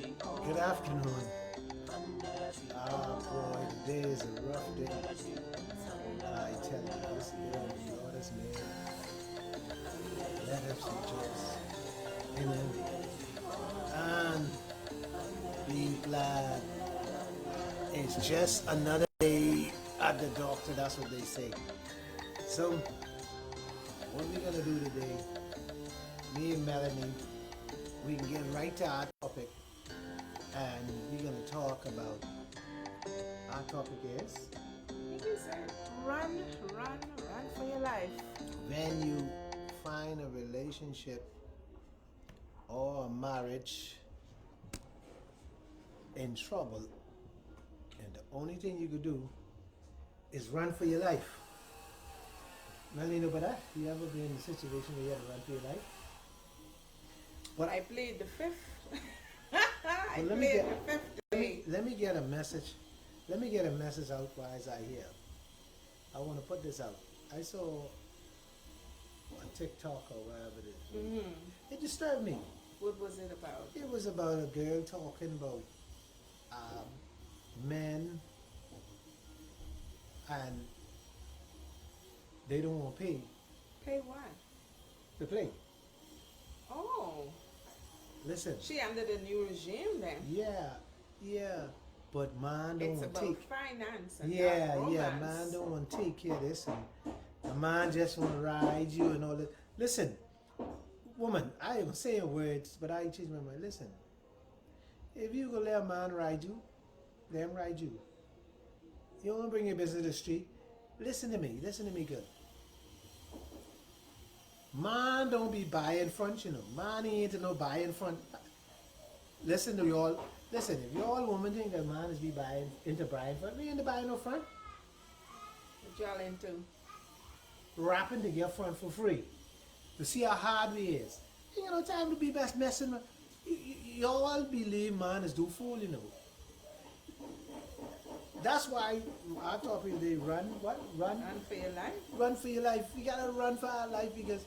Good afternoon. Ah, boy, today is a rough day. I tell you, this day the Lord has made. Let us rejoice in Him and be glad. It's just another day at the doctor, that's what they say. So, what we gonna do today, me and Melanie, we can get right to our topic and we're gonna talk about our topic is It is run for your life. when you find a relationship or a marriage in trouble and the only thing you could do is run for your life. Melanie, you know about that? You ever been in a situation where you had to run for your life? What I played the fifth. I Well, let me played get- the fifth let day. me, let me get a message. Let me get a message out while I hear. I want to put this out. I saw on TikTok or wherever it is. It disturbed me. What was it about? It was about a girl talking about men and they don't want to pay Pay what? to play. Oh, Listen, she under the new regime then. yeah, but man don't It's want to about take. finance and Yeah, not romance. man don't want to take care of this, and the man just want to ride you and all that. Listen, woman, I am saying words, but I change my mind. Listen, if you gonna let a man ride you, let him ride you. You don't bring your business to the street. Listen to me good. Man don't be buying front, you know. Man ain't no buying front. Listen to y'all. Listen, if y'all woman think that man is be buying into buying front, we ain't buying no front. What y'all into? Rapping to get front for free. To see how hard we is. You know, time to be best messing. Y'all believe man is do fool, you know. That's why our topic today run what? Run Run for your life? run for your life. You gotta run for our life because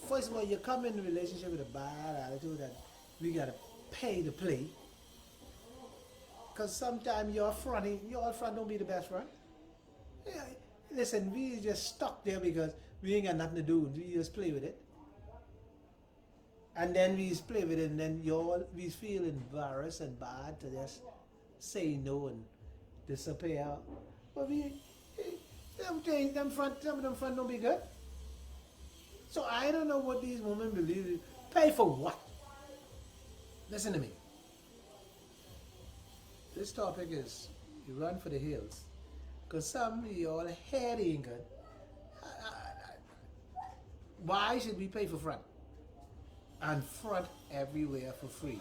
first of all you come in a relationship with a bad attitude that we gotta pay to play. Cause sometimes your front don't be the best front. Yeah, listen, we just stuck there because we ain't got nothing to do. We just play with it. And then we just play with it and then we feel embarrassed and bad to just say no and disappear. But some of them front don't be good. So I don't know what these women believe. Pay for what? Listen to me. This topic is you run for the hills. Because some of y'all head ain't good. Why should we pay for front? And front everywhere for free.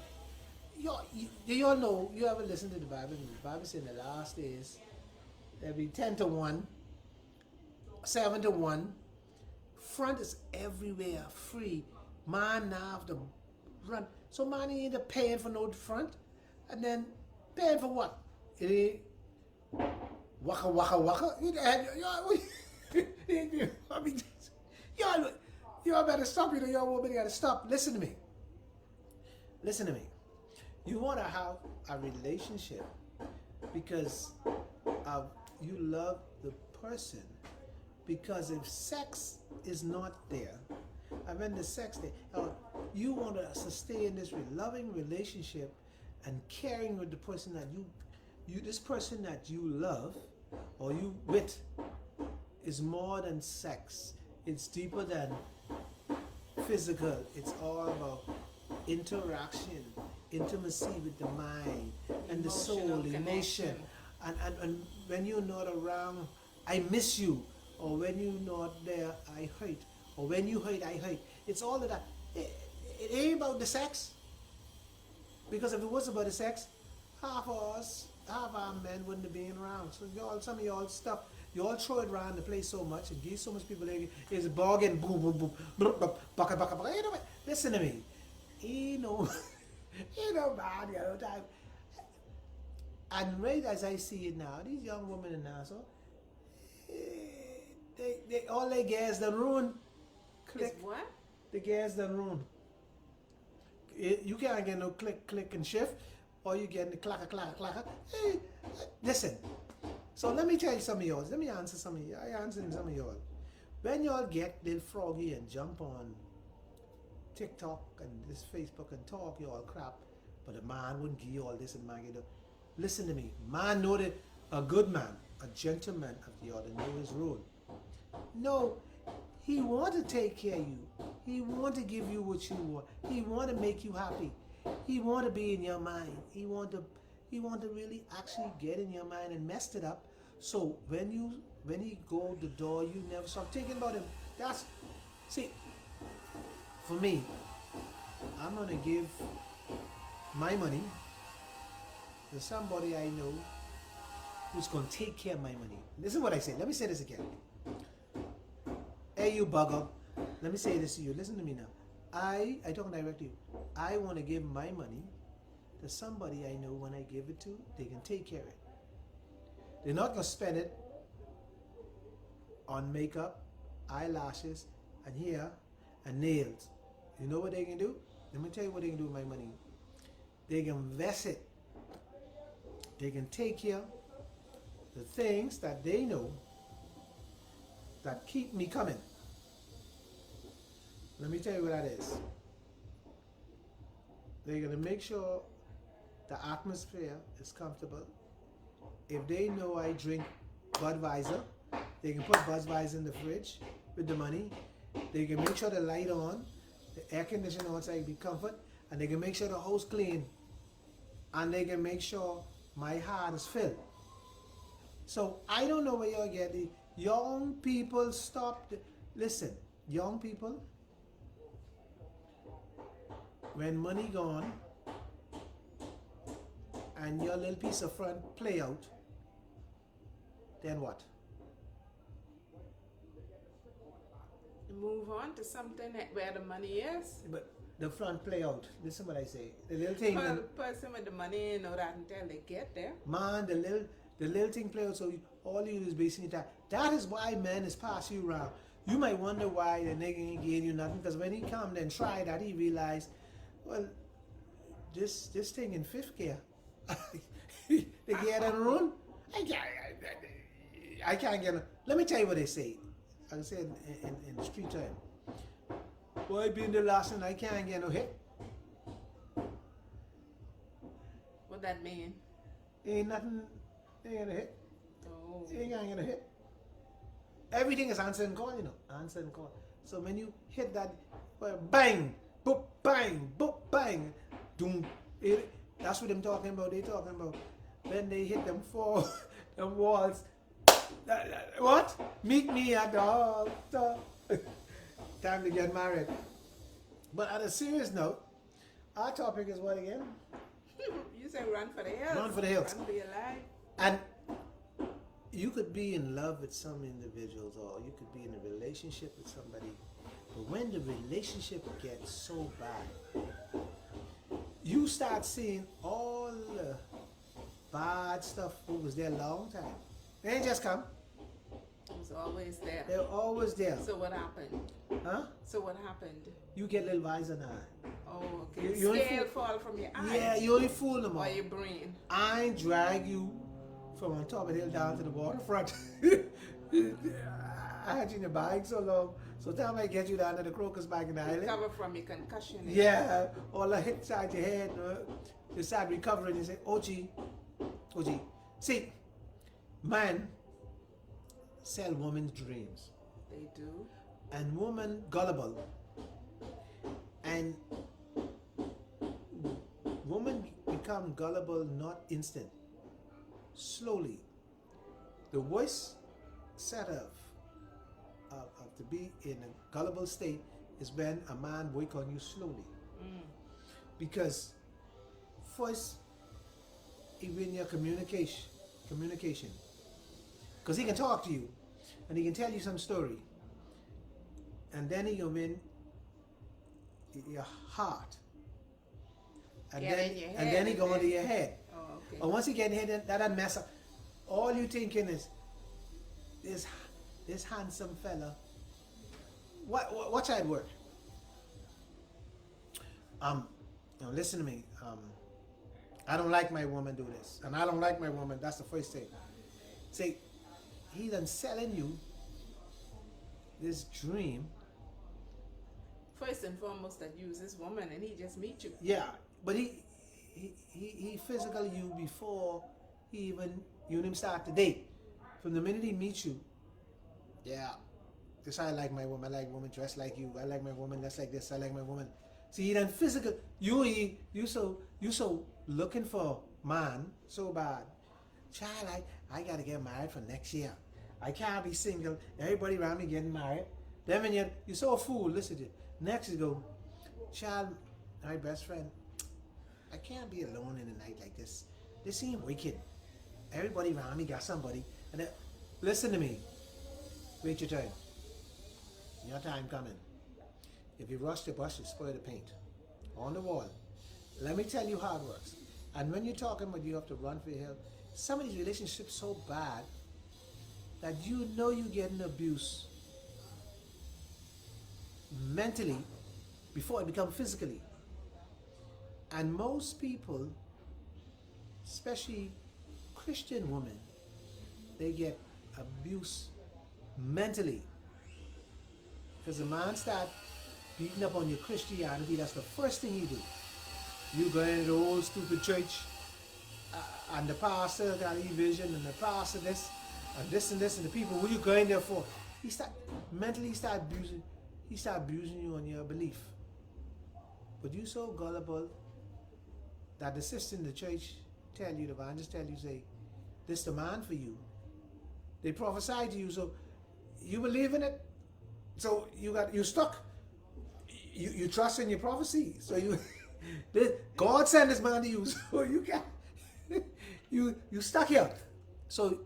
You all know, you ever listen to the Bible? The Bible says in the last days, there'll be 10 to 1, 7 to 1. Front is everywhere, free. Man now have to run. So man ain't paying for no front. And then paying for what? It ain't waka waka waka. I mean, y'all better stop. Y'all women gotta stop. Listen to me. Listen to me. You want to have a relationship because you love the person. Because if sex is not there, and when the sex there, you want to sustain this loving relationship and caring with the person that this person that you love or you with is more than sex. It's deeper than physical. It's all about interaction, intimacy with the mind and the soul, Emotional emotion. connection. And when you're not around, I miss you. Or when you're not there, I hurt. Or when you hurt, I hurt. It's all of that. It ain't about the sex. Because if it was about the sex, half our men wouldn't have been around. So some of y'all stuff, you all throw it around the place so much and give so much people is bargain, boom, boom, boom, baka, baka, baka. You know what? Listen to me. You know, bad the other time. And right as I see it now, these young women in Nassau, they all their gas done ruined. Is what? The gas done ruined. You can't get no click, click, and shift, or you get the clacker, clacker, clacker. Hey, listen. So let me tell you some of yours. Let me answer some of you. I answer some of yours. When y'all get little froggy and jump on TikTok and this Facebook and talk y'all crap, but a man wouldn't give you all this and man get up. Listen to me. Man know that a good man, a gentleman of the order know his role. No, he want to take care of you. He want to give you what you want. He want to make you happy. He want to be in your mind. He want to really actually get in your mind and messed it up. So when he go the door, you never stop thinking about him. See, for me, I'm gonna give my money to somebody I know who's gonna take care of my money. This is what I say. Let me say this again. Hey, you bugger. Let me say this to you. Listen to me now. I talk directly to you. I want to give my money to somebody I know when I give it to, they can take care of it. They're not going to spend it on makeup, eyelashes, and hair, and nails. You know what they can do? Let me tell you what they can do with my money. They can invest it. They can take care of the things that they know that keep me coming. Let me tell you what that is. They're going to make sure the atmosphere is comfortable. If they know I drink Budweiser, they can put Budweiser in the fridge with the money. They can make sure the light on, the air conditioner outside be comfort, and they can make sure the house clean. And they can make sure my heart is filled. So I don't know where y'all get the young people listen, young people, when money gone and your little piece of front play out, then what? Move on to something where the money is. But the front play out. Listen what I say. The little thing. Well, the person with the money ain't know that until they get there. Man, the little thing play out. So all you do is basically that. That is why men is pass you around. You might wonder why the nigga ain't giving you nothing, because when he come and try that, he realized, well, this thing in fifth gear. They get on the run. I can't get on. Let me tell you what they say. I say in the street time. Boy, being the last one, I can't get no hit. What that mean? Ain't nothing, ain't gonna hit. Oh. Ain't gonna hit. Everything is answer and call, you know. Answer and call. So when you hit that, well, bang, boop, bang, boop, bang, doom. That's what I'm talking about. They talking about when they hit them four, them walls. What? Meet me at the altar. Time to get married. But on a serious note, our topic is what again? You say run for the hills. Run for the hills. Run for your life. And you could be in love with some individuals, or you could be in a relationship with somebody. But when the relationship gets so bad, you start seeing all the bad stuff that was there a long time. They ain't just come. It was always there. They're always there. So what happened? Huh? So what happened? You get a little wiser now. Oh, okay. You only Scale fool- fall from your eyes. Yeah, you only fool them all. Or your brain. I drag you from on top of the hill down to the waterfront. I had you in the bag so long. So time I get you down to the crocus bag in the island. Recover from your concussion. Yeah, all the hit side your head, you start recovering. You say, OG. See, man sell women's dreams. They do. And woman gullible. And woman become gullible not instant. Slowly. The worst setup of to be in a gullible state is when a man work on you slowly. Because first he win your communication. Because he can talk to you and he can tell you some story. And then he can win your heart. And Get then in your and head then he and go then- into your head. Oh, okay. And once he get in your head, that mess up. All you thinking is this handsome fella. What child work? listen to me. I don't like my woman do this, and I don't like my woman. That's the first thing. See, he done selling you this dream. First and foremost, that you was this woman and he just meet you. Yeah, but he physical you before he even you and him start to date. From the minute he meets you, yeah, this I like my woman. I like woman dressed like you. I like my woman that's like this. I like my woman. See, he done physical. You so looking for man so bad. Child, I gotta get married for next year. I can't be single. Everybody around me getting married. Then when you're so a fool, listen to it. Next you go, child, my best friend, I can't be alone in the night like this. This ain't wicked. Everybody around me got somebody. And then, listen to me. Wait your turn. Your time coming. If you rush the brush, you spoil the paint. On the wall. Let me tell you how it works. And when you're talking about you have to run for your help, some of these relationships so bad that you know you're getting abuse mentally before it becomes physically. And most people, especially Christian women, they get abuse mentally. Because the man start beating up on your Christianity, that's the first thing you do. You go into the old stupid church, and the pastor got a vision, and the pastor this, and this and this, and the people, what you going there for? He start abusing you on your belief. But you so gullible that the sister in the church tell you, the evangelist tell you, say, this the man for you. They prophesy to you, so you believe in it. So you stuck. You trust in your prophecy. So God sent this man to you, so you can't. you stuck here. So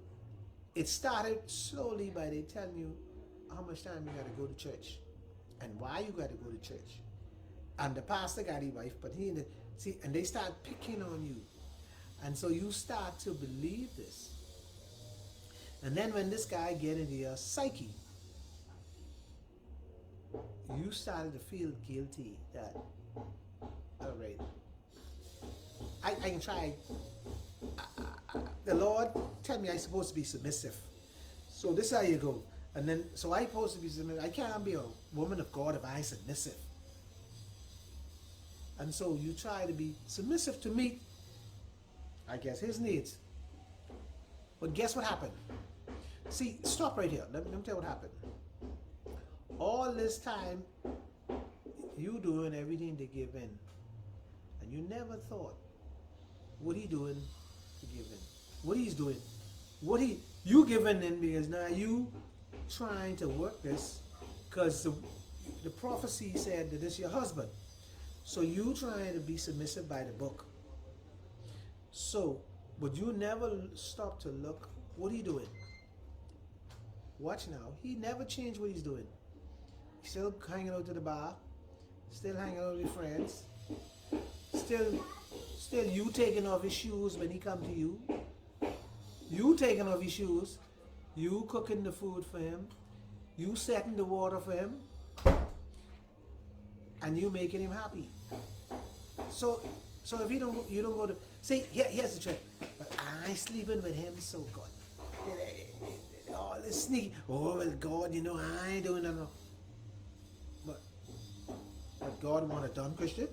it started slowly by they telling you how much time you got to go to church and why you got to go to church. And the pastor got his wife, but and they start picking on you. And so you start to believe this. And then when this guy get into your psyche, you started to feel guilty that, all right, I can try. The Lord tell me I'm supposed to be submissive. So this is how you go. And then, so I'm supposed to be submissive. I can't be a woman of God if I ain't submissive. And so you try to be submissive to meet, I guess, his needs. But guess what happened? See, stop right here. Let me tell you what happened. All this time, you doing everything to give in. And you never thought what he doing to give in. What he's doing. You giving in because now you trying to work this because the prophecy said that this is your husband. So you trying to be submissive by the book. So, but you never stop to look what he doing. Watch now. He never changed what he's doing. He's still hanging out to the bar. Still hanging out with your friends. Still you taking off his shoes when he come to you. You taking off his shoes. You cooking the food for him. You setting the water for him. And you making him happy. So if you don't go to see here's the trick. But I sleeping with him so good. All this sneaky. Oh well, God, I ain't doing nothing. But God want it done, Christian.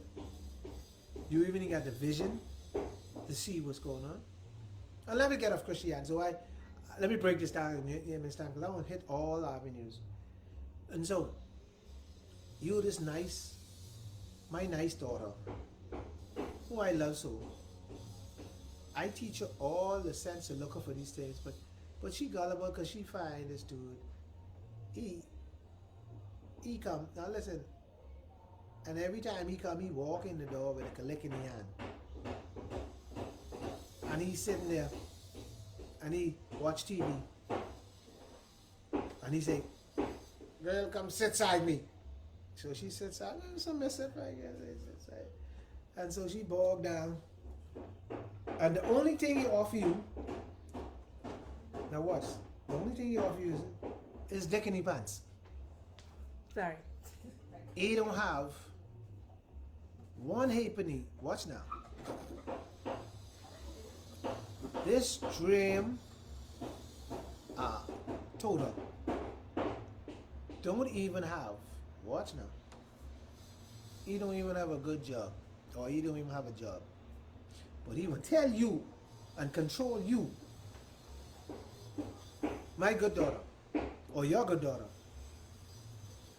You even got the vision to see what's going on. And let me get off Christianity. So let me break this down because I want to hit all avenues. And so you this my nice daughter, who I love so. I teach her all the sense of looking for these things, but she gullible because she find this dude. He come, now listen, and every time he come, he walk in the door with a lick in his hand. And he's sitting there, and he watch TV. And he say, girl, come sit side me. So she sits side, submissive, I guess. Sits side. And so she bogged down. And the only thing he offer you, now watch, the only thing he offer you is dick in his pants. Sorry. He don't have one halfpenny. Watch now. This dream total don't even have, watch now, he don't even have a good job, or he don't even have a job, but he will tell you and control you, my good daughter, or your good daughter.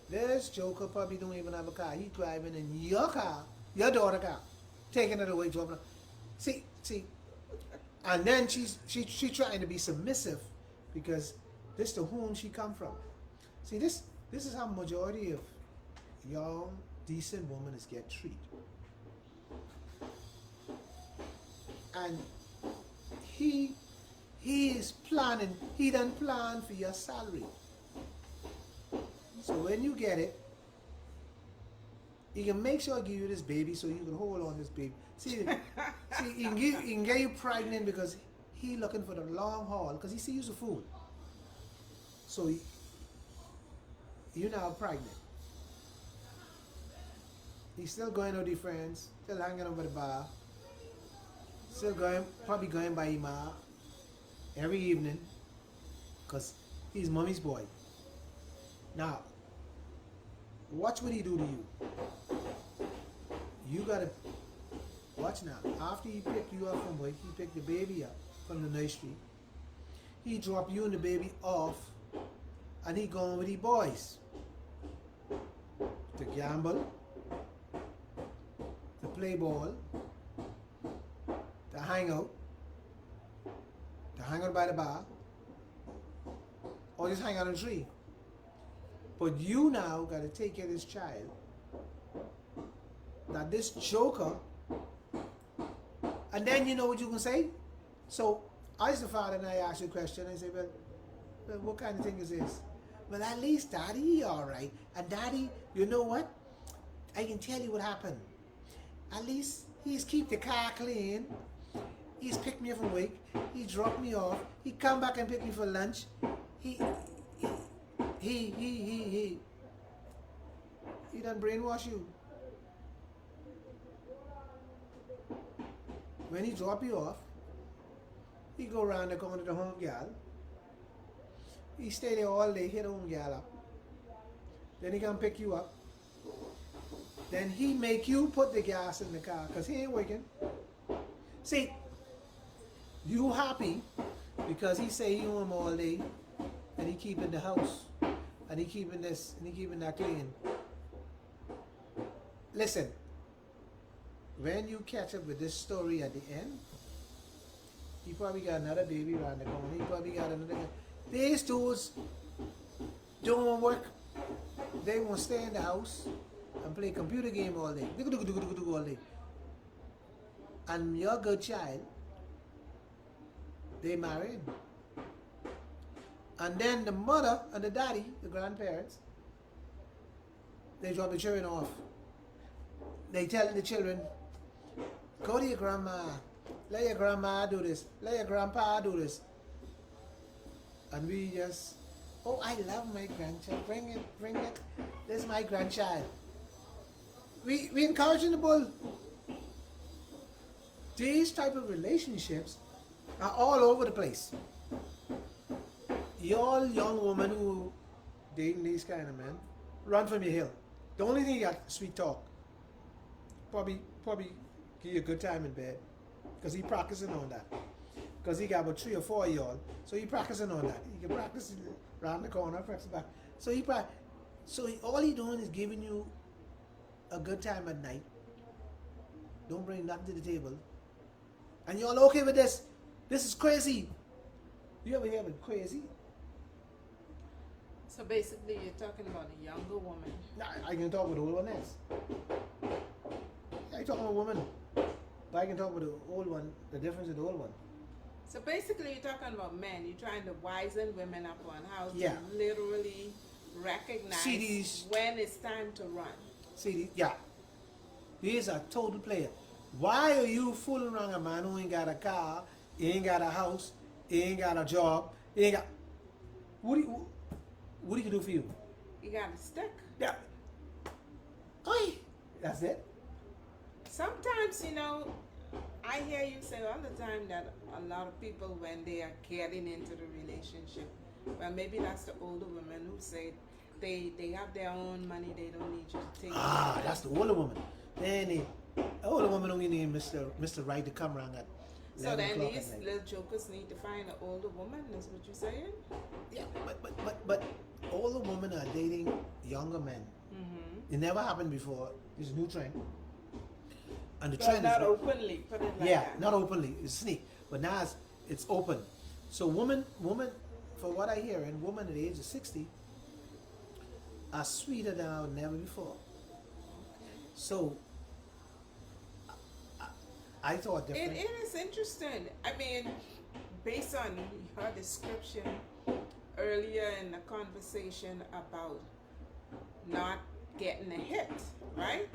This joker probably don't even have a car. He's driving in your car, your daughter's car, taking it away, dropping it. See, and then she trying to be submissive because this to whom she come from. See, this is how majority of young decent women is get treated. And he is planning. He done plan for your salary. So when you get it, he can make sure I give you this baby so you can hold on this baby. See, he can get you pregnant because he looking for the long haul because he see you's a fool. So you now pregnant. He's still going out with friends, still hanging over the bar, still probably going by Ima every evening because he's mommy's boy. Now, watch what he do to you. You gotta watch now. After he pick you up from work, he pick the baby up from the nursery. He drop you and the baby off, and he going with the boys to gamble, to play ball, to hang out by the bar, or just hang out on the tree. But you now got to take care of this child. Now this joker, and then you know what you can say? So, I as the father, and I ask you a question, and I say, well, what kind of thing is this? Well, at least Daddy, all right. And Daddy, you know what? I can tell you what happened. At least he's keep the car clean. He's picked me up from work. He dropped me off. He come back and pick me for lunch. He done brainwash you. When he drop you off, he go around the corner to the home gal. He stay there all day, hit the home gal up. Then he come pick you up. Then he make you put the gas in the car because he ain't working. See, you happy because he say he home all day and he keeping the house and he keeping this and he keeping that clean. Listen, when you catch up with this story at the end, he probably got another baby around the corner. He probably got another. These dudes don't want work. They want to stay in the house and play computer game all day. All day. And your good child, they married. And then the mother and the daddy, the grandparents, they drop the children off. They tell the children, go to your grandma. Let your grandma do this. Let your grandpa do this. And we just, oh, I love my grandchild. Bring it. This is my grandchild. We encouraging the bull. These type of relationships are all over the place. Y'all young women who dating these kind of men, run from your hill. The only thing you got is sweet talk. Probably give you a good time in bed. Because he practicing on that. Because he got about 3 or 4 of y'all. So he practicing on that. He can practice around the corner, practice back. So all he doing is giving you a good time at night. Don't bring nothing to the table. And y'all okay with this? This is crazy. You ever hear of it crazy? So basically, you're talking about a younger woman. I can talk with the old one else. I talk with a woman. But I can talk with the old one, the difference with the old one. So basically, you're talking about men. You're trying to wisen women up on how Yeah. to literally recognize when it's time to run. He's a total player. Why are you fooling around a man who ain't got a car, he ain't got a house, he ain't got a job, he ain't got... What do you do for you? You got a stick. Yeah. Oi! That's it. Sometimes, I hear you say all the time that a lot of people, when they are getting into the relationship, well, maybe that's the older women who say they have their own money, they don't need you to take Ah, that's the older woman. Then the older woman don't need Mr. Right to come around at So 11 then o'clock these at night. little jokers need to find an older woman, is what you're saying? Yeah, but older women are dating younger men. Mm-hmm. It never happened before. It's a new trend. And the Well, trend not is openly, put it like yeah, that. not openly. It's sneak, but now it's open. So women, for what I hear, and women at the age of 60 are sweeter than never before. So I thought different. It is interesting. I mean, based on her description earlier in the conversation about not getting a hit, right?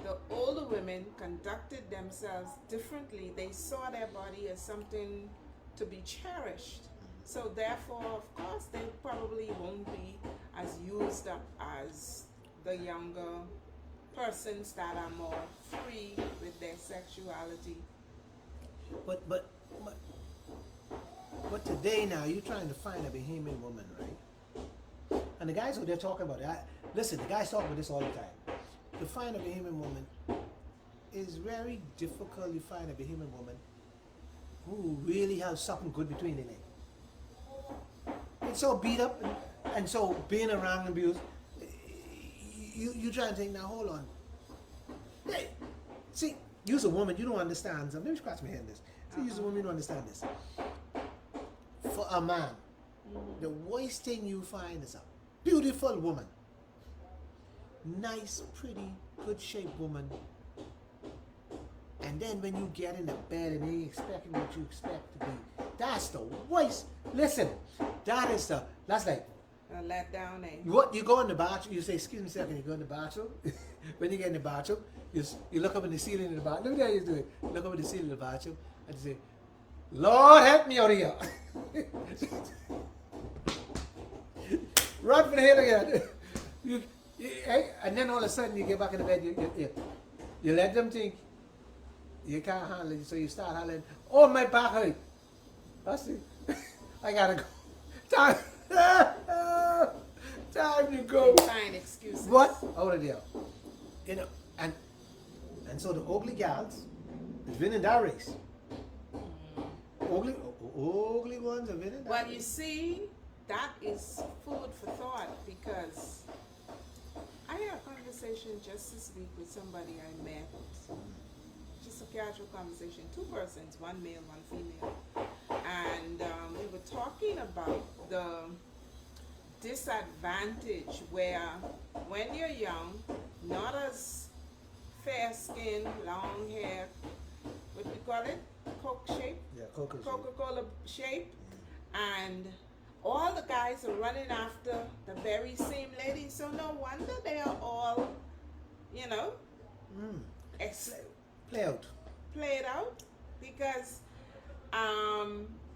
The older women conducted themselves differently. They saw their body as something to be cherished. So therefore, of course, they probably won't be as used up as the younger persons that are more free with their sexuality. But today now you're trying to find a Bahamian woman, right? And the guys who they're talking about it, listen, the guys talk about this all the time. To find a Bahamian woman is very difficult. You find a Bahamian woman who really has something good between their legs. It's so beat up and so being around and abused. You try and think, now hold on. Hey, see, you're a woman, you don't understand something. Let me scratch my head on this. See, you're a woman, you don't understand this. For a man, the worst thing you find is a beautiful woman. Nice, pretty, good shaped woman. And then when you get in the bed and they expecting what you expect to be, that's the worst. Listen, that's like, Let down, eh? what you go in the bathroom, you say, excuse me a second, you go in the bathroom. When you get in the bathroom, you look up in the ceiling in the bathroom. Look at how you do it. Look up in the ceiling in the bathroom and you say, Lord help me out of here. Run for the hill again. And then all of a sudden you get back in the bed, you let them think you can't handle it, so you start hollering, oh my back hurt. That's it. I gotta go. Time. Time to go. Find excuses. What? Out of there. And so the ugly gals is winning that race. Ugly ones are winning that Well, race. you see, that is food for thought, because I had a conversation just this week with somebody I met. Just a casual conversation. 2 persons, one male, one female. And we were talking about the disadvantage where when you're young, not as fair skin, long hair, what we call it? Coke shape? Yeah, Coca. Coca-Cola shape, and all the guys are running after the very same lady, so no wonder they are all, Play out. played out, because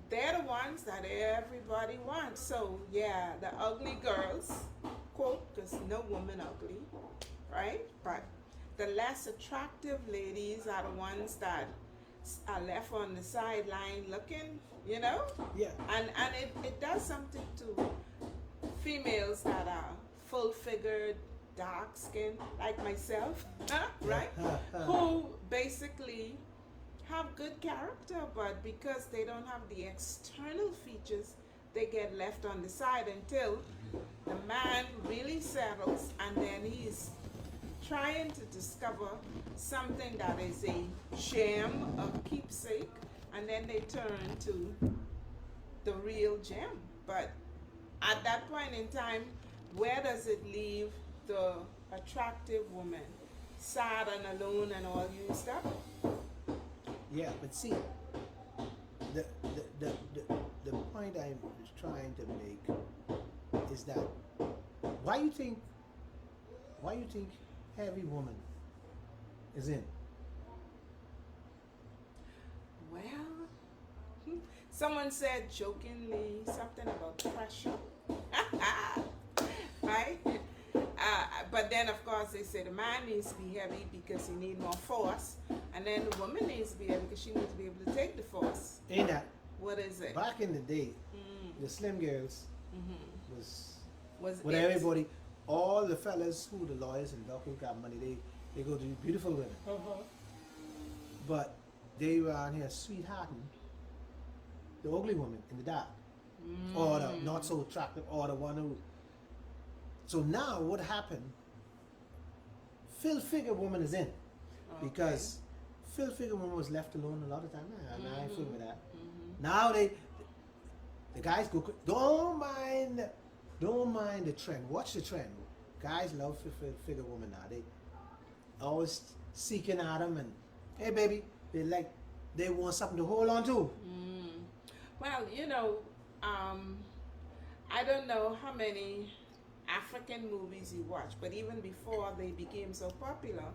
they're the ones that everybody wants. So yeah, the ugly girls, quote, because no woman ugly, right? But the less attractive ladies are the ones that are left on the sideline looking, Yeah. and it does something to females that are full-figured, dark-skinned, like myself, right? Who basically have good character, but because they don't have the external features, they get left on the side until the man really settles, and then he's trying to discover something that is a gem, a keepsake, and then they turn to the real gem. But at that point in time, where does it leave the attractive woman? Sad and alone and all used up? Yeah, but see, the point I was trying to make is that why you think heavy woman is in? Well, someone said jokingly something about pressure, right? but then of course they say the man needs to be heavy because he need more force, and then the woman needs to be heavy because she needs to be able to take the force. Ain't that? What is it? Back in the day, Mm. the slim girls Mm-hmm. was with it? everybody. All the fellas who the lawyers and doctors who got money, they go to beautiful women. Uh-huh. But they were out here sweethearting the ugly woman in the dark, or the not so attractive, or the one who. So now what happened? Fill figure woman is in, because fill figure woman was left alone a lot of time. And I ain't fooling with that. Now the guys go. Don't mind the trend. Watch the trend. Guys love fill figure woman now. They always seeking at them, and hey baby, they want something to hold on to. Well, I don't know how many African movies you watch, but even before they became so popular,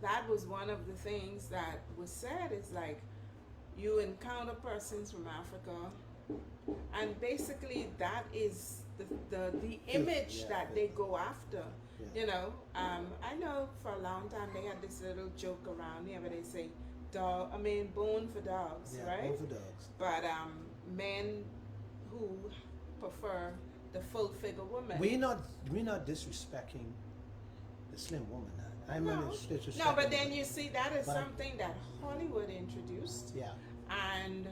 that was one of the things that was said, is like you encounter persons from Africa, and basically that is the image that they go after. I know for a long time they had this little joke around here where they say bone for dogs, right? Bone for dogs. But men who prefer the full figure woman. We're not disrespecting the slim woman. I'm not disrespecting. No, but then you see that is But something that Hollywood introduced. Yeah. And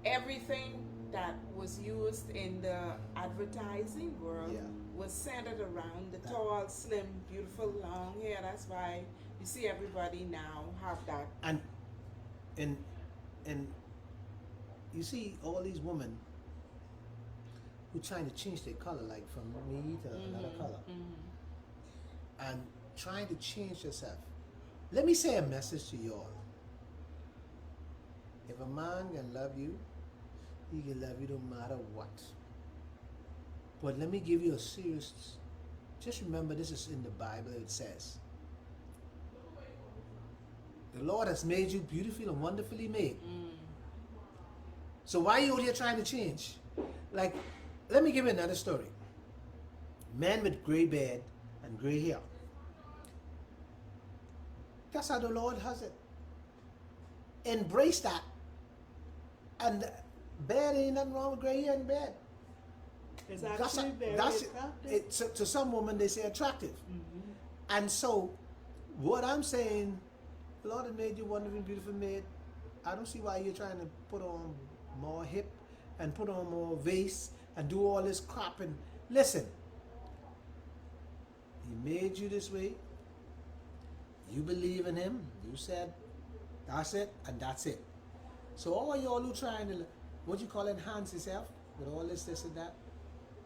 everything that was used in the advertising world was centered around the tall, slim, beautiful, long hair. That's why you see everybody now have that. And you see all these women who trying to change their color, like from me to another color, and trying to change yourself. Let me say a message to y'all. If a man can love you, he can love you no matter what. But let me give you a serious, just remember this is in the Bible. It says, the Lord has made you beautifully and wonderfully made. So why are you out here trying to change? Like, let me give you another story. Man with gray beard and gray hair. That's how the Lord has it. Embrace that. And beard ain't nothing wrong with gray hair and beard. It's actually very attractive. To some women, they say attractive. And so, what I'm saying, the Lord has made you wonderful, beautiful made. I don't see why you're trying to put on more hip and put on more vase and do all this crap. And listen, He made you this way. You believe in Him. You said, that's it, and that's it. So all y'all who trying to, what you call, enhance yourself with all this and that,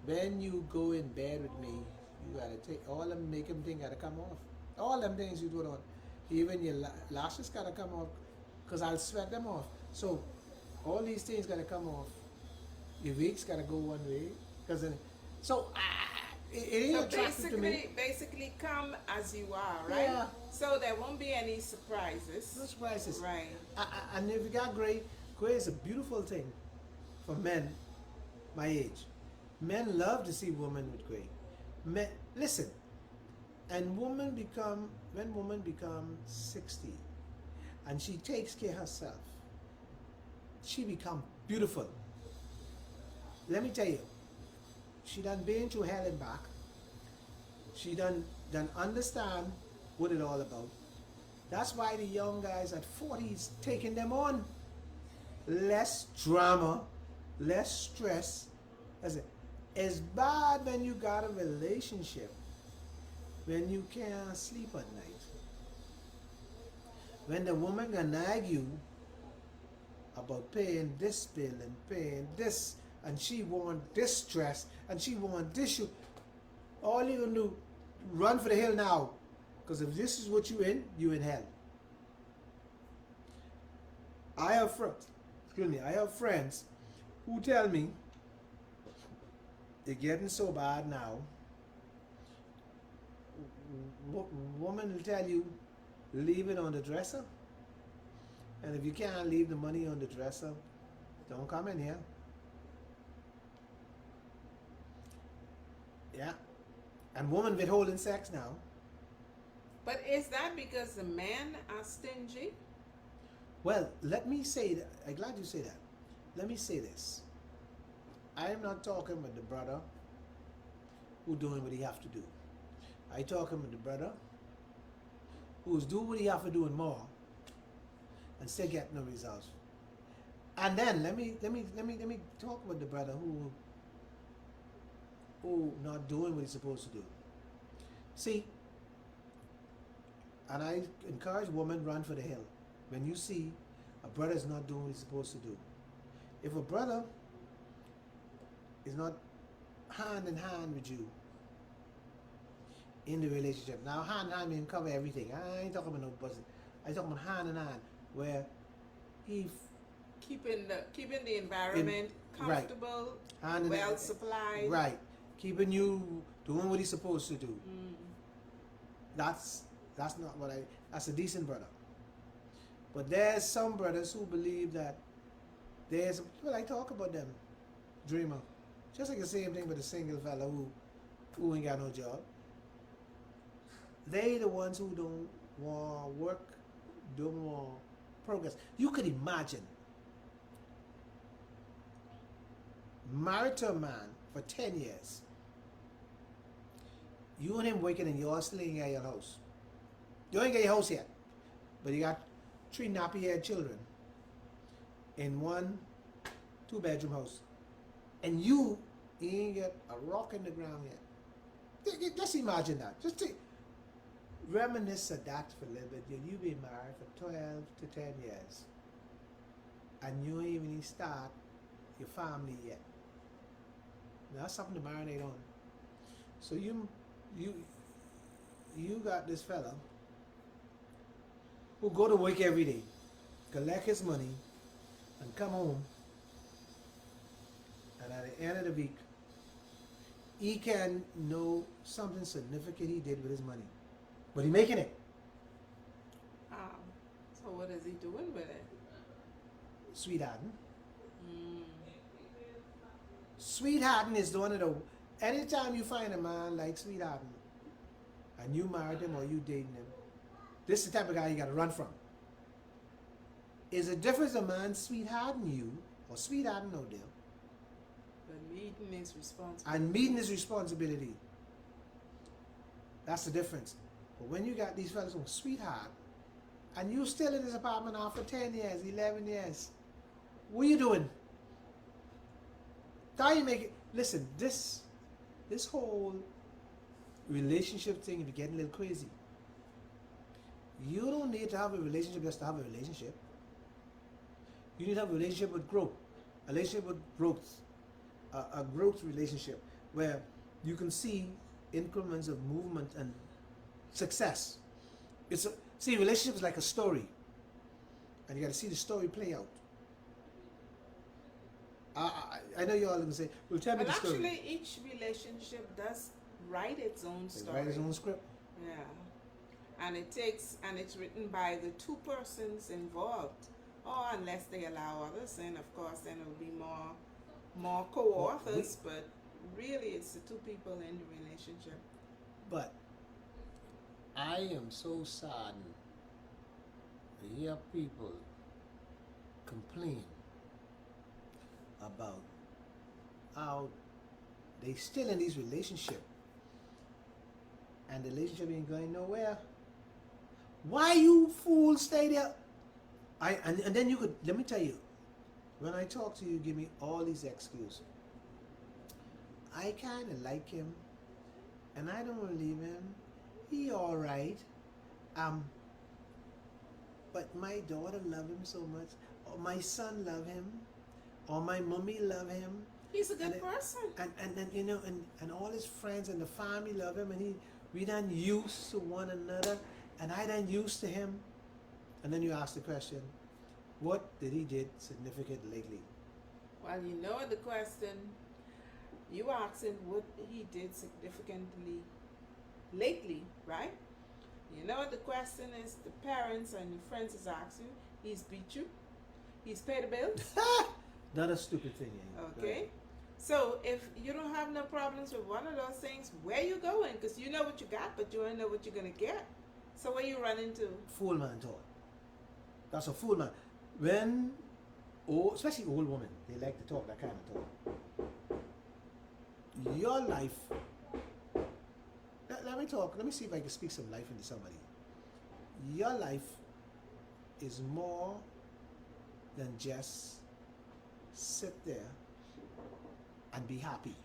when you go in bed with me, you gotta take all them makeup things gotta come off. All them things you put on, even your lashes gotta come off, cause I'll sweat them off. So all these things gotta come off. Your wigs gotta go one way, cause then, so it ain't So attractive to me. basically come as you are, right? Yeah. So there won't be any surprises. No surprises. Right. And if you got gray is a beautiful thing for men my age. Men love to see women with gray. Men, listen, and when woman become 60 and she takes care of herself, she become beautiful. Let me tell you, she done been through hell and back. She done understand what it all about. That's why the young guys at 40 is taking them on. Less drama, less stress. It's bad when you got a relationship when you can't sleep at night. When the woman can nag you about paying this bill and paying this, and she want this dress and she want this shoe, all you gonna do, run for the hill now, because if this is what you in hell. I have friends who tell me they're getting so bad now. Woman will tell you, leave it on the dresser. And if you can't leave the money on the dresser, don't come in here. Yeah. And women withholding sex now. But is that because the men are stingy? Well, let me say that. I'm glad you say that. Let me say this. I am not talking with the brother who doing what he have to do. I talking with the brother who's doing what he have to do and more, and still get no results. And then let me talk with the brother who not doing what he's supposed to do. See, and I encourage women, run for the hill. When you see a brother is not doing what he's supposed to do. If a brother is not hand in hand with you in the relationship, now hand in hand means cover everything. I ain't talking about no buzzing. I talking about hand in hand where he keeping the environment comfortable, right. well supplied. Right. Keeping you doing what he's supposed to do. Mm. That's not what that's a decent brother. But there's some brothers who believe that I talk about them, dreamer. Just like the same thing with a single fella who ain't got no job. They the ones who don't want work, don't want progress. You could imagine married to a man for 10 years. You and him working and you're still ain't got your house. You ain't got your house yet. But you got 3 nappy-haired children in 1 2-bedroom house. And you ain't got a rock in the ground yet. Just imagine that. Reminisce of that for a little bit. You've been married for 12 to 10 years. And you ain't even start your family yet. Now, that's something to marinate on. So you got this fella who go to work every day, collect his money, and come home, and at the end of the week, he can know something significant he did with his money. But he making it. So what is he doing with it? Sweethearting. Sweethearting is one of the... Anytime you find a man like sweethearting, and you married him or you dating him, this is the type of guy you got to run from. Is a difference a man sweethearting you or sweethearting no deal. But meeting his responsibility. And meeting his responsibility. That's the difference. But when you got these fellas on sweetheart, and you still in this apartment now for 10 years, 11 years, what are you doing? How you make it? Listen, this whole relationship thing is getting a little crazy. You don't need to have a relationship just to have a relationship. You need to have a relationship with growth. A relationship with growth. A growth relationship where you can see increments of movement and success. Relationship is like a story. And you got to see the story play out. I know you all going to say, well, tell me the story. But actually, each relationship does write its own story. Write its own script. Yeah. And it's written by the 2 persons involved. Or unless they allow others, and of course then it will be more co-authors, but really it's the 2 people in the relationship. But I am so saddened to hear people complain about how they still in these relationships and the relationship ain't going nowhere. Why you fools stay there? And then you could, let me tell you, when I talk to you, give me all these excuses. I kind of like him, and I don't want to leave him. He all right. But my daughter love him so much, or my son love him, or my mommy love him. He's a good person. And then and all his friends and the family love him, and we done used to one another, and I done used to him. And then you ask the question, what did he did significant lately? Well, you know the question, you asked him what he did significantly lately, right? You know what the question is, the parents and your friends is asking you, he's beat you? He's paid the bills? Not a stupid thing. Okay. So if you don't have no problems with one of those things, where you going? Because you know what you got, but you don't know what you're gonna get. So where you run into? Fool man thought. That's a fool man. When, especially old women, they like to talk that kind of talk. Your life, let me talk, let me see if I can speak some life into somebody. Your life is more than just sit there and be happy.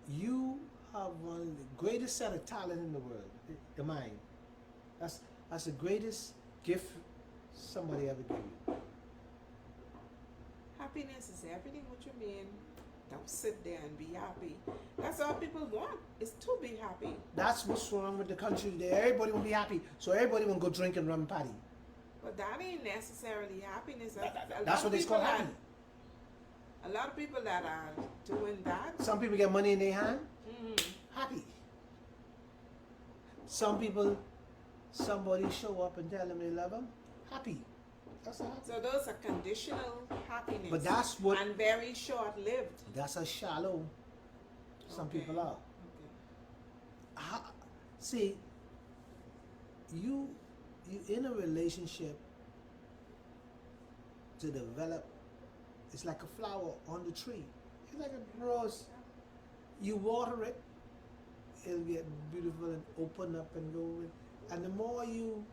You have one of the greatest set of talent in the world, the mind. That's the greatest gift somebody ever gave you. Happiness is everything. What you mean? Don't sit there and be happy. That's all people want, is to be happy. That's what's wrong with the country today. Everybody will be happy, so everybody will go drink and run party. But that ain't necessarily happiness. That's what they call happy. A lot of people that are doing that. Some people get money in their hand, happy. Some people, somebody show up and tell them they love them, happy. That's a happy. So those are conditional happiness. But that's what. And very short-lived. That's how shallow some people are. Okay. See, you in a relationship to develop. It's like a flower on the tree. It's like a rose. You water it, it'll get beautiful and open up and go. And the more you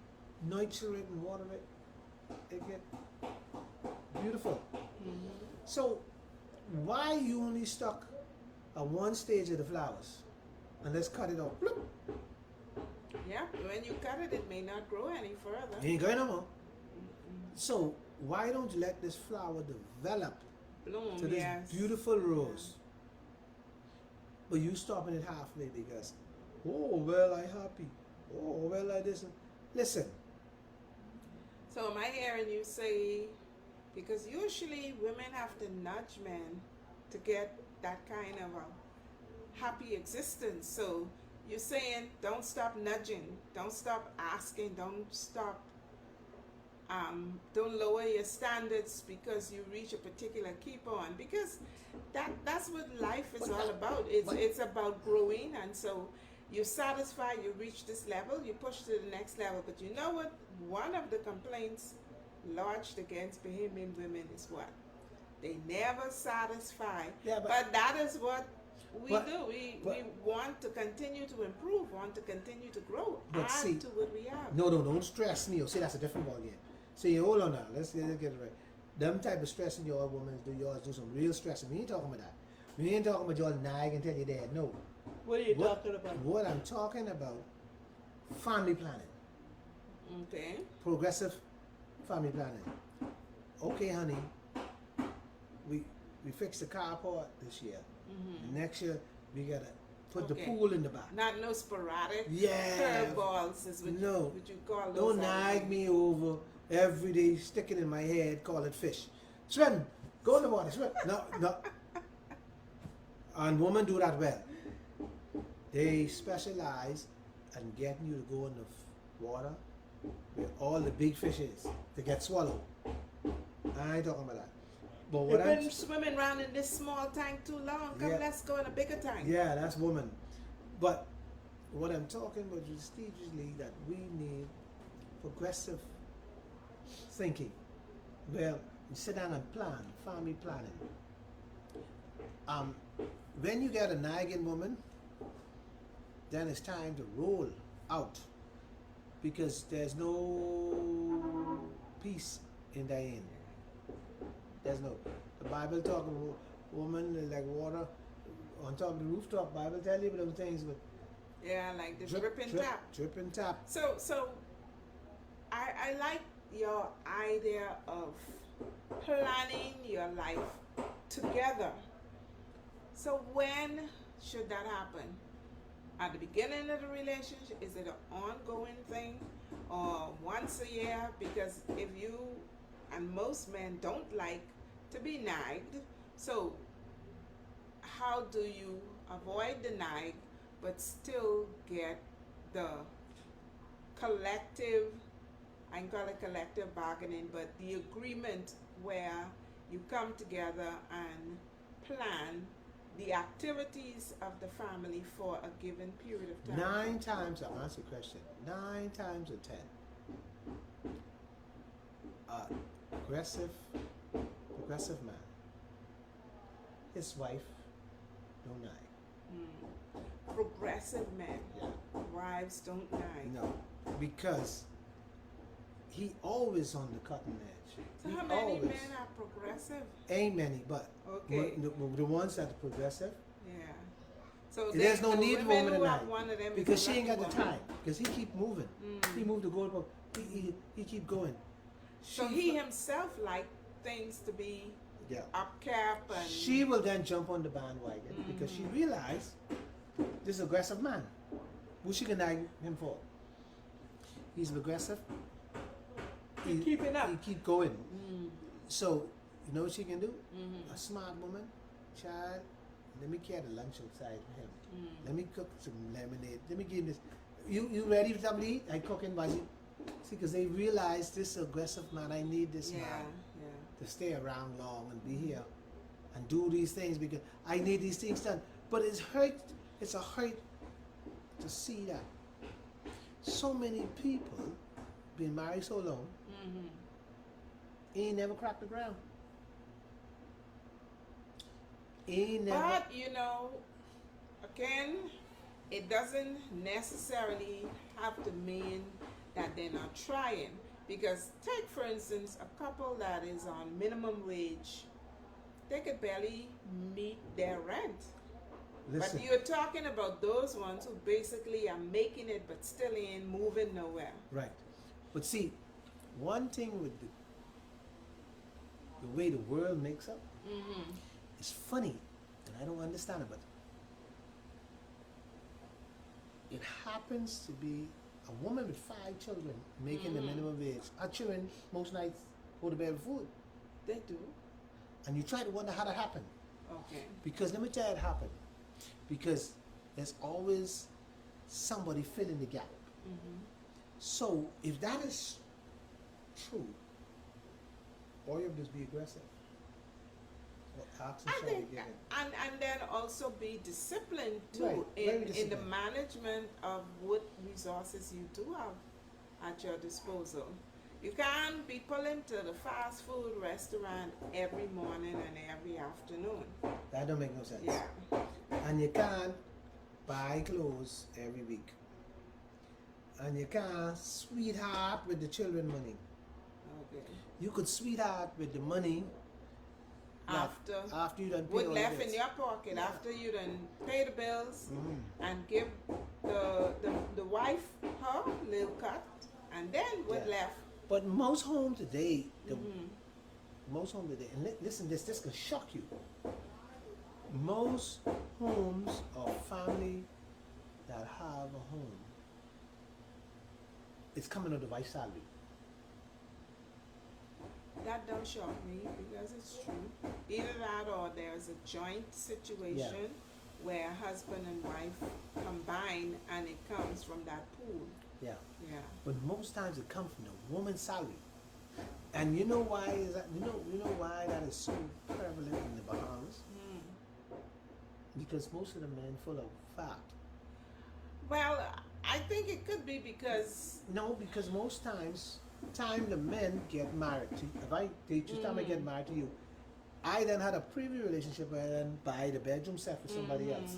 nurture it and water it, it get beautiful. So why you only stuck at one stage of the flowers? And let's cut it off. Bloop. Yeah, when you cut it, it may not grow any further. You ain't going no more. So why don't you let this flower develop Bloom, to this yes. beautiful rose? But you stopping it halfway because, oh well, I happy. Oh well, I this. Listen. So am I hearing you say, because usually women have to nudge men to get that kind of a happy existence. So you're saying don't stop nudging, don't stop asking, don't stop, don't lower your standards because you reach a particular keep on, because that's what life is all about. It's about growing, and so you're satisfied, you reach this level, you push to the next level. But you know what? One of the complaints lodged against Bahamian women is what? They never satisfy. Yeah, but that is what we but- do. We but- want to continue to improve, want to continue to grow, But add see, to what we have. No, don't stress me. See, that's a different ball game. See, hold on now. Let's get it right. Them type of stressing your women do yours do some real stressing. We ain't talking about that. We ain't talking about your nag and tell your dad no. What are you talking about? What I'm talking about, family planning. Okay. Progressive family planning. Okay, honey, we fixed the carport this year. Next year we gotta put the Okay. pool in the back. Not no sporadic Yeah. curveballs is what, No. what you call those. Don't nag me over every day, stick it in my head, call it fish. Swim, go in the water, swim. No. And women do that well. They specialize in getting you to go in the water where all the big fish is to get swallowed. I ain't talking about that. But what You've I'm been swimming around in this small tank too long. Come, Yeah. let's go in a bigger tank. yeah, that's woman. But what I'm talking about is strategically that we need progressive thinking. Well, you sit down and plan, family planning. When you get a nagging woman, then it's time to roll out because there's no peace in the end. There's no. The Bible talking about woman is like water on top of the rooftop. Bible tell you those things, but Yeah, like the dripping tap. drip and tap. So I like your idea of planning your life together. So when should that happen? At the beginning of the relationship? Is it an ongoing thing? Or once a year? Because if you, and most men don't like to be nagged, so how do you avoid the nag but still get the collective, I can call it collective bargaining, but the agreement where you come together and plan the activities of the family for a given period of time. 9 times, I'll answer the question. 9 times or 10. Aggressive, progressive man. His wife don't lie. Progressive men, Yeah. wives don't lie. No, because he always on the cutting edge. So He how many always, men are progressive? ain't many, but Okay. the ones that are progressive, Yeah. So there's no the need for women women who to have lie. one of them is Because a she ain't got lucky the woman. time. Because he keep moving. He moved the goalpost. He keep going. So he himself like things to be Yeah. up cap and She will then jump on the bandwagon because she realized this aggressive man. What she can nag him for? He's aggressive. He keeping up. He keep going. So you know what she can do? A smart woman, child. Let me carry the lunch outside for him. Let me cook some lemonade. Let me give him this. You ready for something to eat? I cooking while you. See, because they realize this aggressive man. I need this yeah, man yeah. to stay around long and be here and do these things because I need these things done. But it's a hurt to see that so many people been married so long, ain't never cracked the ground. Ain't never. But you know, again, it doesn't necessarily have to mean that they're not trying. Because take for instance a couple that is on minimum wage, they could barely meet their rent. Listen, But you're talking about those ones who basically are making it but still ain't moving nowhere. right. But see, one thing with the way the world makes up, it's funny, and I don't understand it, but it happens to be a woman with 5 children making the minimum wage. Our children most nights go to bed with food. They do. And you try to wonder how that happened. Okay. Because let me tell you it happened. Because there's always somebody filling the gap. So if that is true, all you have to do is be aggressive. Well, ask and I shall think, be given. and then also be disciplined too Right, very in the disciplined. management of what resources you do have at your disposal. You can't be pulling to the fast food restaurant every morning and every afternoon. That don't make no sense. Yeah. And you can't buy clothes every week. And you can't sweetheart with the children money. Okay. You could sweetheart with the money after you done pay What all left the in bills. your pocket Yeah. after you done pay the bills Mhm. and give the wife her little cut, and then what Yeah. left? But most homes today, most homes today, and listen, this can shock you. Most homes or family that have a home, it's coming out of the wife's salary. That don't shock me because it's true. Either that or there's a joint situation where husband and wife combine and it comes from that pool. Yeah. Yeah. But most times it comes from the woman's salary. And you know why is that? You know why that is so prevalent in the Bahamas? Because most of the men full of fat. Well, I think it could be because No, because most times the men get married to, if I date you, time I get married to you, I then had a previous relationship where I then buy the bedroom set for somebody else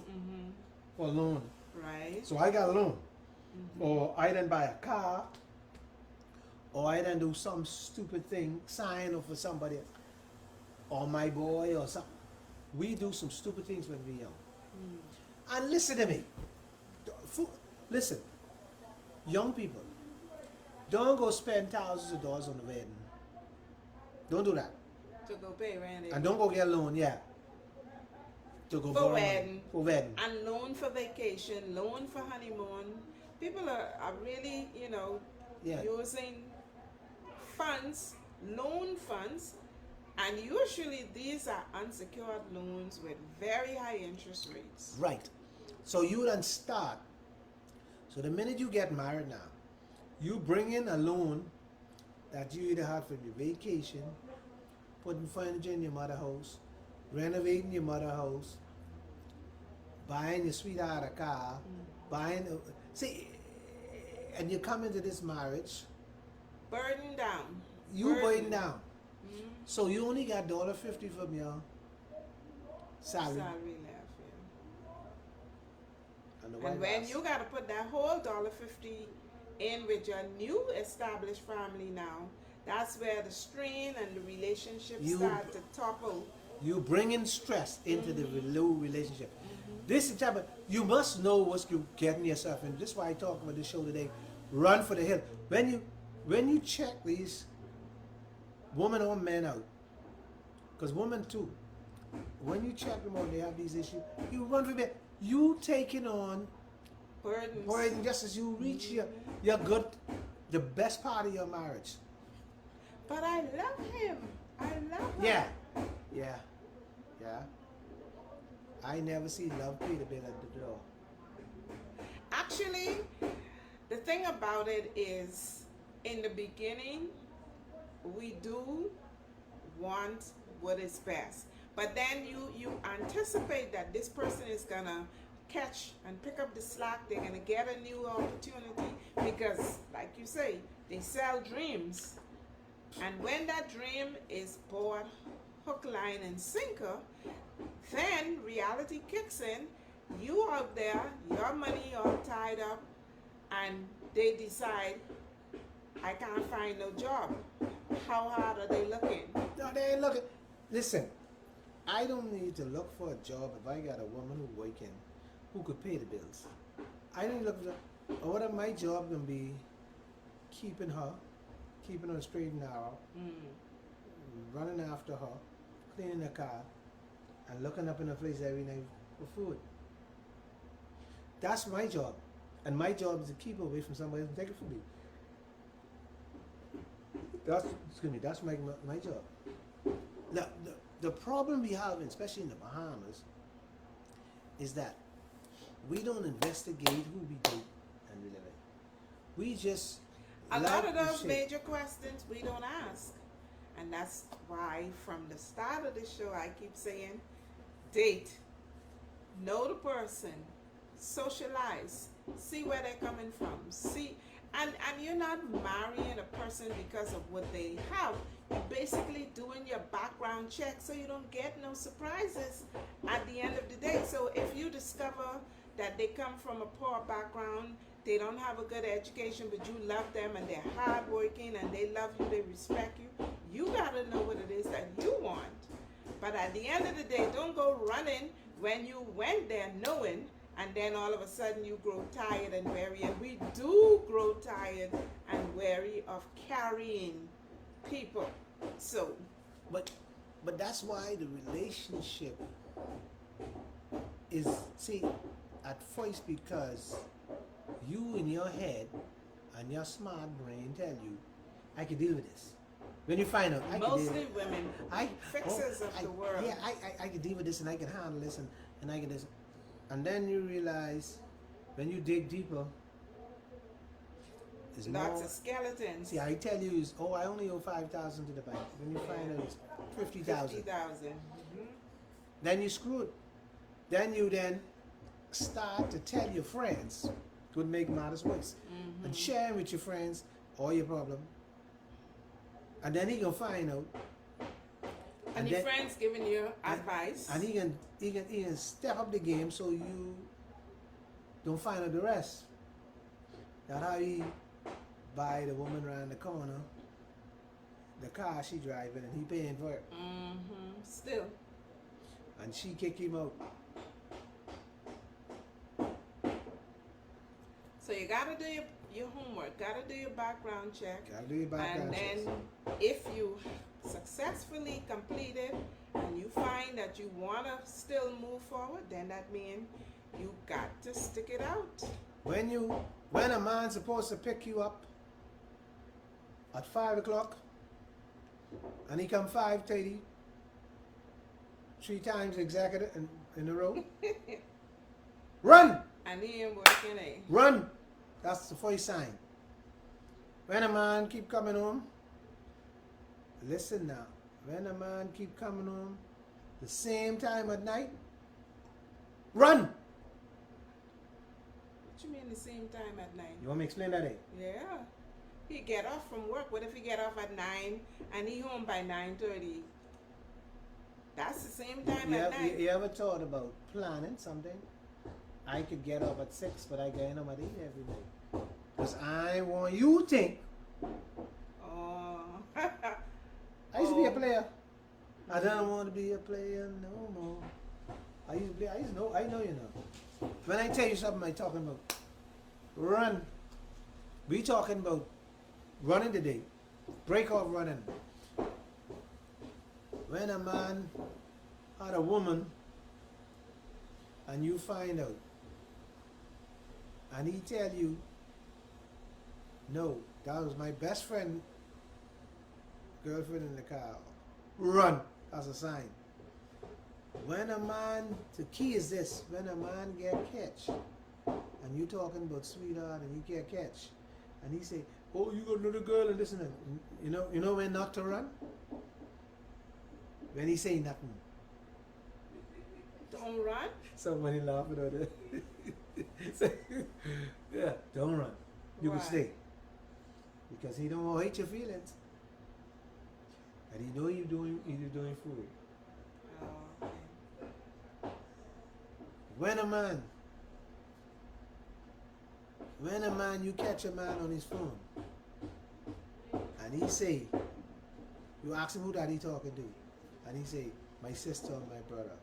for a loan. right. So I got a loan. Or I then buy a car, or I then do some stupid thing, sign up for somebody else, or my boy or something. We do some stupid things when we're young. And listen to me. Listen, young people, don't go spend thousands of dollars on the wedding. Don't do that. To go pay rent. And don't go get a loan, yeah. To go For borrow money. wedding. For wedding. And loan for vacation, loan for honeymoon. People are really, Yeah. using funds, loan funds, and usually these are unsecured loans with very high interest rates. Right. So you then start. So the minute you get married now, you bring in a loan that you either had for your vacation, putting furniture in your mother's house, renovating your mother house, buying your sweetheart a car, buying see, and you come into this marriage, Burden down. you burden down. Mm-hmm. So you only got $1.50 from your salary. Salary left, yeah. And, the And White when House. you got to put that whole $1.50 in with your new established family now, that's where the strain and the relationship start to topple. You bringing stress into the new relationship. This is the type of, you must know what you're getting yourself in. This is why I talk about this show today. Run for the hill. When you check these women or men out, because women too, when you check them out, they have these issues. You run for it. You taking on burden just as you reach your good, the best part of your marriage. But I love him. I love him. Yeah. I never see love pay the bill at the door. Actually, the thing about it is, in the beginning, we do want what is best. But then you anticipate that this person is going to catch and pick up the slack. They're going to get a new opportunity because, like you say, they sell dreams. And when that dream is bought hook, line, and sinker, then reality kicks in. You out there, your money all tied up, and they decide, I can't find no job. How hard are they looking? No, they ain't looking. Listen, I don't need to look for a job if I got a woman who's working, who could pay the bills. I don't look for, or what my job gonna be, keeping her straight and narrow, running after her, cleaning the car, and looking up in her face every night for food. That's my job. And my job is to keep her away from somebody else and take it from me. That's my job. Now, the problem we have, especially in the Bahamas, is that we don't investigate who we date and we live in. We just a lot of those major questions we don't ask. And that's why from the start of the show I keep saying, date, know the person, socialize, see where they're coming from, see, and you're not marrying a person because of what they have. You're basically doing your background check so you don't get no surprises at the end of the day. So if you discover that they come from a poor background, they don't have a good education, but you love them and they're hardworking and they love you, they respect you, you gotta know what it is that you want. But at the end of the day, don't go running when you went there knowing, and then all of a sudden you grow tired and weary. And we do grow tired and weary of carrying people. So, but that's why the relationship is, see, at first, because you in your head and your smart brain tell you, I can deal with this. When you find out, I can deal with mostly it. women, fixers of the world. Yeah, I can deal with this and I can handle this and I can this. And then you realize, when you dig deeper, there's Lots more. of skeletons. See, I tell you, is I only owe 5,000 to the bank. When you find out it's 50,000. 50,000. Then you screwed. Then you start to tell your friends, would make matters worse, and sharing with your friends all your problem. And then he gonna find out. And your friends giving you advice. And he can step up the game so you don't find out the rest. That's how he buy the woman around the corner the car she driving and he paying for it. Still. And she kick him out. So you gotta do your homework, gotta do your background check. Gotta do your background check. And then if you successfully complete it and you find that you wanna still move forward, then that means you got to stick it out. When a man's supposed to pick you up at 5 o'clock and he come 5:30, 3 times exactly in a row, run! And he ain't working, eh? Run! That's the first sign. When a man keep coming home, listen now. When a man keep coming home the same time at night, run. What you mean the same time at night? You want me to explain that? Yeah. He get off from work. What if he get off at 9 and he home by 9:30? That's the same time at night. You ever thought about planning something? I could get up at 6, but I get home at 8 every day. Because I want you to think. Oh. I used to be a player. I don't want to be a player no more. I used to be, I know you know. When I tell you something, I'm talking about run. We talking about running today. Break off running. When a man had a woman and you find out and he tell you, no, that was my best friend, girlfriend in the car. Run. That's a sign. When a man, the key is this, when a man get catch, and you talking about sweetheart and you get catch, and he say, oh, you got another girl and this and that. You know when not to run? When he say nothing. Don't run? Somebody laughing at it. Yeah, don't run. You can Why? stay. Because he don't want to hate your feelings. And he know you're doing food. Oh, okay. When a man, you catch a man on his phone, and he say, you ask him who that he talking to, and he say, my sister or my brother.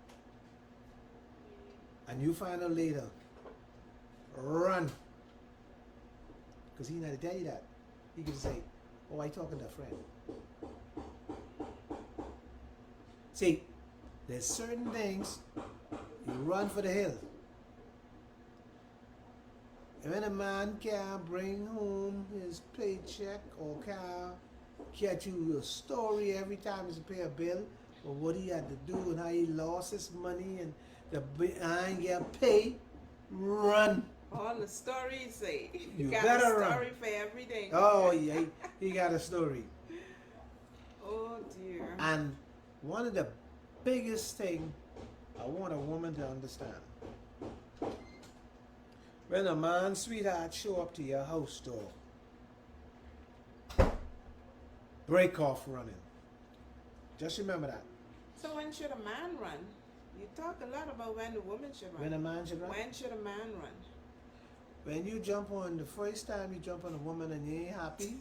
And you find out later, run. Because he not to tell you that. He could say, oh, I talking to a friend. See, there's certain things you run for the hill. And when a man can't bring home his paycheck or can't catch you a story every time he's pay a bill, or what he had to do and how he lost his money and the behind get paid, run. All the stories say. You got better a run. story for everything. Oh yeah, he got a story. Oh dear. And one of the biggest thing I want a woman to understand, when a man, sweetheart, show up to your house door, break off running. Just remember that. So when should a man run? You talk a lot about when the woman should run. When a man should run. When should a man run? When you jump on, the first time you jump on a woman and you ain't happy,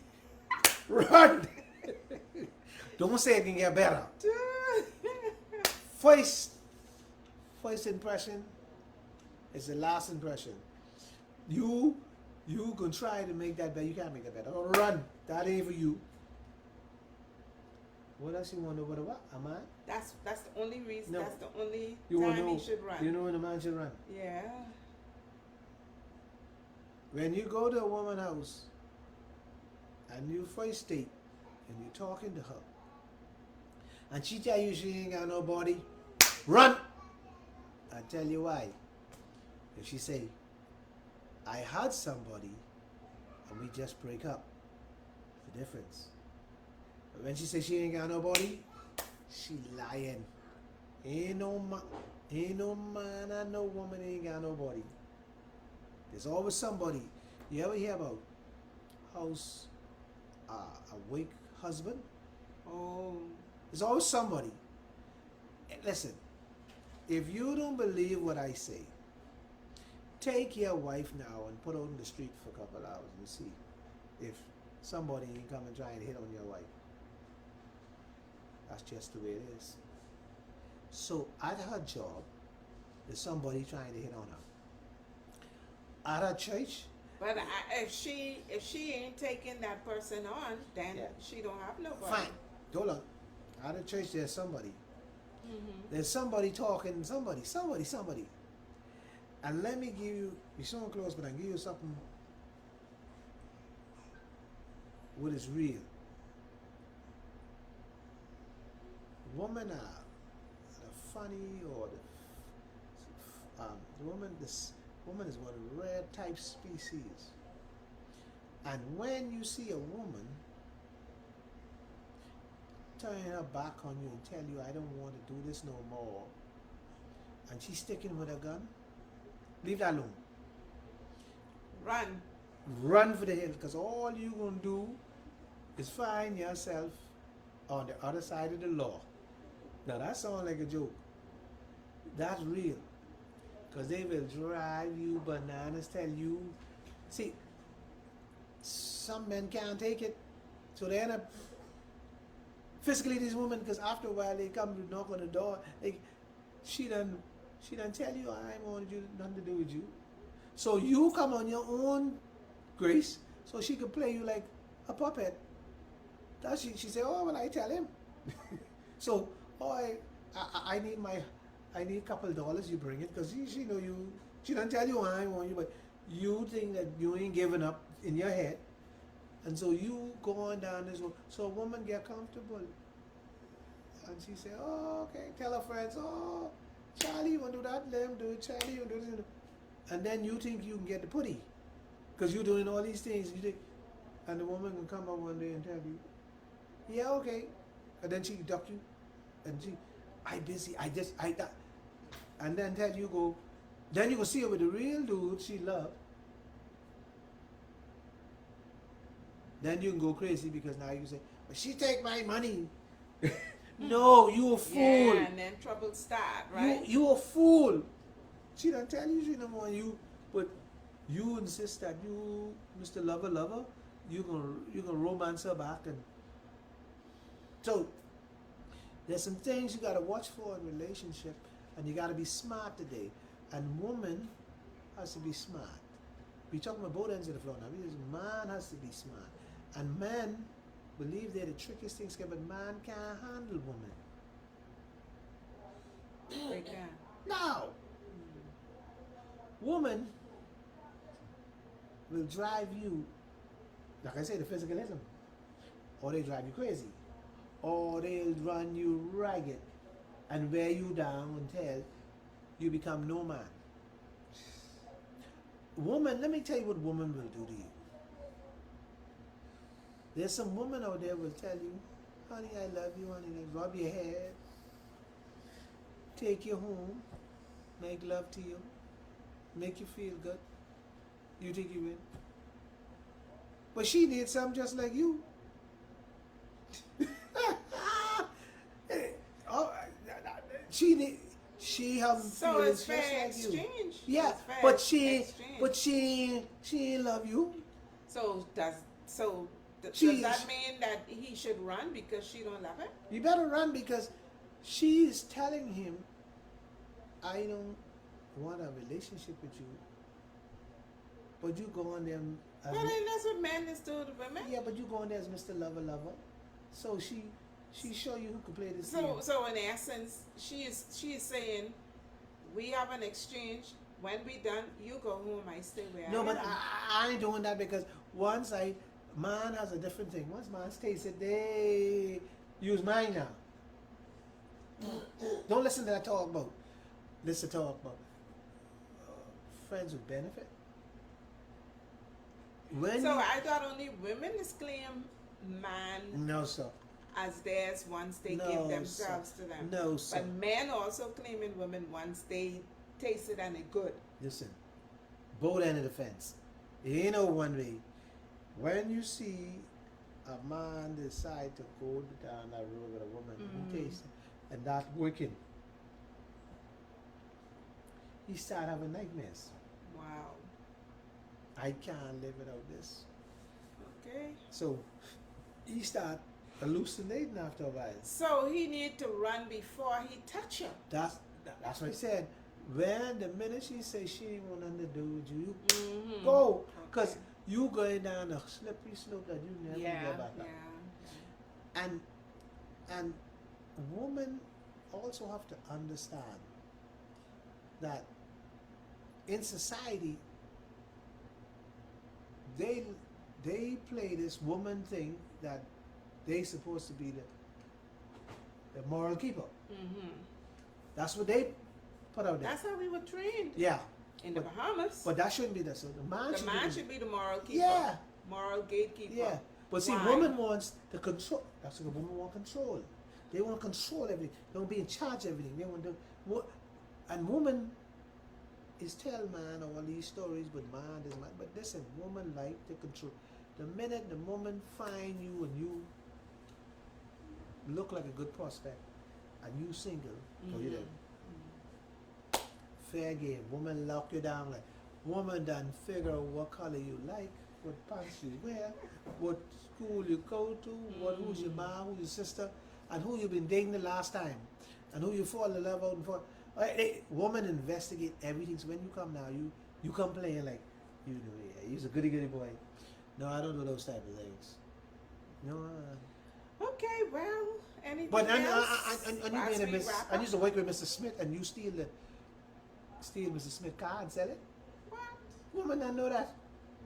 run. Don't say it can get better. First impression is the last impression. You can try to make that better. You can't make that better. Run. That ain't for you. What else you want to know about what? A man? That's the only reason. No. That's the only You want to time know? he should run. You know when a man should run? Yeah. When you go to a woman's house and you first date and you're talking to her and she tell you she ain't got nobody, run. I tell you why. If she say, I had somebody and we just break up, the difference. But when she say she ain't got nobody, she lying. Ain't no man and no woman ain't got nobody. There's always somebody. You ever hear about house awake husband? Oh. There's always somebody. Listen, if you don't believe what I say, take your wife now and put her out in the street for a couple hours and see if somebody ain't come and try and hit on your wife. That's just the way it is. So at her job, there's somebody trying to hit on her. At her church. But if she ain't taking that person on, then she don't have nobody. Fine. Hold on. At her church, there's somebody. Mm-hmm. There's somebody talking. Somebody. And let me give you. We're so close, but I give you something. What is real? Women are the funny or the woman. This woman is one of the rare type species. And when you see a woman turning her back on you and tell you, I don't want to do this no more, and she's sticking with a gun, leave that alone. Run. Run for the hill, because all you gonna do is find yourself on the other side of the law. Now that sounds like a joke. That's real. Because they will drive you bananas, tell you. See, some men can't take it. So they end up physically these women, because after a while they come to knock on the door. She done tell you, I ain't want you nothing to do with you. So you come on your own grace, so she could play you like a puppet. That she say, oh well, I tell him. So I need a couple of dollars, you bring it, because she know you. She don't tell you I want you, but you think that you ain't giving up in your head, and so you go on down this road. So a woman get comfortable, and she say, oh okay, tell her friends, oh Charlie, you want to do that? Let him do it. Charlie, you want to do this? And then you think you can get the putty, because you're doing all these things. You think, and the woman can come up one day and tell you, yeah okay, and then she duck you, and I busy, I that. And then tell you go, then you go see her with the real dude she love. Then you can go crazy, because now you say, but she take my money. No, you a fool. Yeah, and then trouble start, right? You a fool. She don't tell you she don't want you, but you insist that you, Mr. Lover, you gonna romance her back. And so there's some things you gotta watch for in relationship, and you gotta be smart today. And woman has to be smart. We talking about both ends of the floor now. Because man has to be smart, and men believe they're the trickiest things, but man can't handle woman. They can. No. Woman will drive you, like I say, the physicalism, or they drive you crazy, or they'll run you ragged and wear you down until you become no man. Woman, let me tell you what woman will do to you. There's some woman out there will tell you, honey, I love you, honey, they rub your head, take you home, make love to you, make you feel good. You think you win. But she needs something just like you. She have so feelings it's just fair like you. exchange. Yeah, It's fair but exchange. she ain't love you. So does that mean that he should run because she don't love him? You better run, because she is telling him, I don't want a relationship with you. But you go on there as Well, then that's what men is doing to women. yeah, but you go on there as Mr. Lover. So she show you who can play this game. So in essence, she is saying, we have an exchange. When we done, you go home. I stay where No, I but am. I ain't doing that, because once man has a different thing. Once man stays it, they use mine now. Don't listen to that talk about. Listen to talk about friends with benefit. So I thought only women is claim man No, sir. as theirs once they No, give themselves sir. to them. No, sir. But men also claiming women once they taste it and it good. Listen, both end of the fence. It ain't no one way. When you see a man decide to go down that road with a woman who tastes it, and that working, he start having nightmares. Wow. I can't live without this. Okay. So he start hallucinating after a while. So he need to run before he touch her. That's what I said. When the minute she say she ain't want nothing to do with you, go, because you going down a slippery slope that you never get back up. Yeah. And women also have to understand that in society they play this woman thing that they supposed to be the moral keeper. That's what they put out there. That's how we were trained. Yeah. In the Bahamas. But that shouldn't be that. So the man should be the moral keeper. Yeah. Moral gatekeeper. Yeah. But see, Why? woman wants the control. That's what a woman want control. They want to control everything. They want to be in charge of everything. They want to. And woman is tell man all these stories, but man is man. But listen, woman like the control. The minute the woman find you and you look like a good prospect, and you single, oh, you dead. Fair game. Woman lock you down like. Woman done figure out what color you like, what pants you wear, what school you go to, who's your mom, who's your sister, and who you been dating the last time, and who you fall in love with. Woman investigate everything. So when you come now, you come playing like, you know, yeah, you's a goody boy. No, I don't do those type of things. No. Okay, well, anything But else? and you As made a we miss. wrap I up? used to work with Mr. Smith, and you steal Mr. Smith car and sell it. What? Woman, I know that.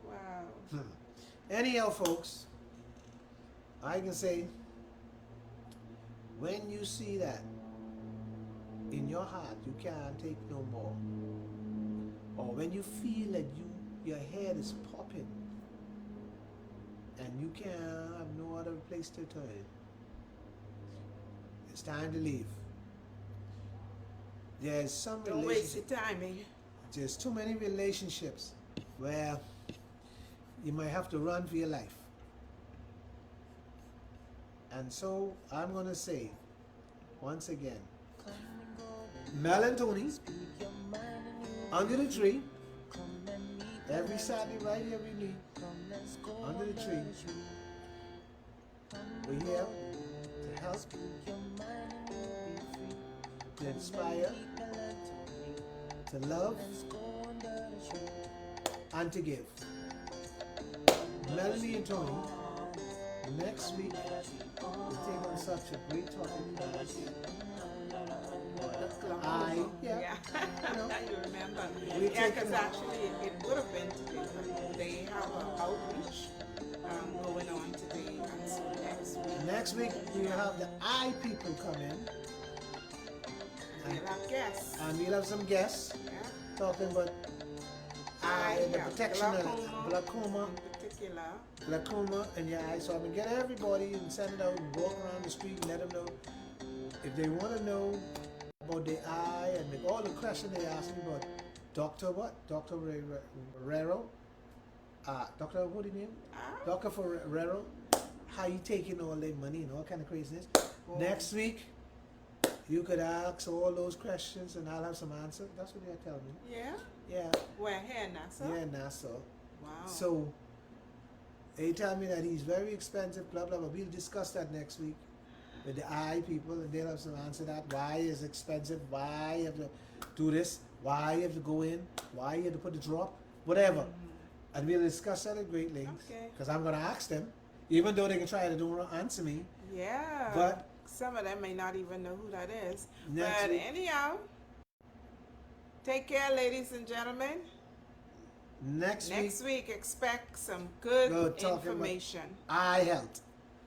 Wow. Anyhow, folks, I can say, when you see that in your heart you can't take no more, or when you feel that your head is popping and you can't have no other place to turn, it's time to leave. There's some Don't waste your time, eh? There's too many relationships where you might have to run for your life. And so I'm going to say, once again, Mel Tony, Under the Tree, every Saturday right here we meet, Under the Tree. We're here to help, to inspire, to love, and to give. Melanie and Tony, next week we'll take on such a great topic. Yeah. You know, You remember. we Yeah, take because them- actually it would have been today, but they have an outreach going on today. And so next week Next week we will have the I people come in, we'll have guests. and we'll have some guests Yeah. talking about the Yeah, protection of glaucoma, in particular. glaucoma in your eye. So I'm gonna get everybody and send it out and walk around the street and let them know if they want to know about the eye and make all the questions they ask me about. Doctor what? Dr. Ferrero. Doctor what do you name? Ah. Dr. Ferrero. How you taking all their money and all kind of craziness. Oh. Next week you could ask all those questions and I'll have some answers. That's what they're telling me. Yeah. Yeah. We're here, NASA. Yeah, NASA. Wow. So they tell me that he's very expensive, blah blah blah. We'll discuss that next week with the eye people, and they'll have some answer that. Why is it expensive? Why you have to do this? Why you have to go in? Why you have to put the drop? Whatever. And we'll discuss that at great length. Okay. Because I'm gonna ask them, even though they can try to don't answer me. Yeah. But some of them may not even know who that is. Next But week- anyhow, take care, ladies and gentlemen. next Next week, week, expect some good We'll talk about- information. eye health.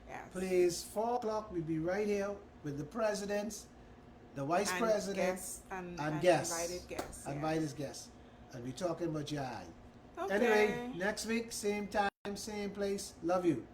Yes. Please, 4 o'clock, we'll be right here with the presidents, the vice And president, guests and guests. invited guests. and yes. vice guests. And we're talking about your eye. Okay. Anyway, next week, same time, same place. Love you.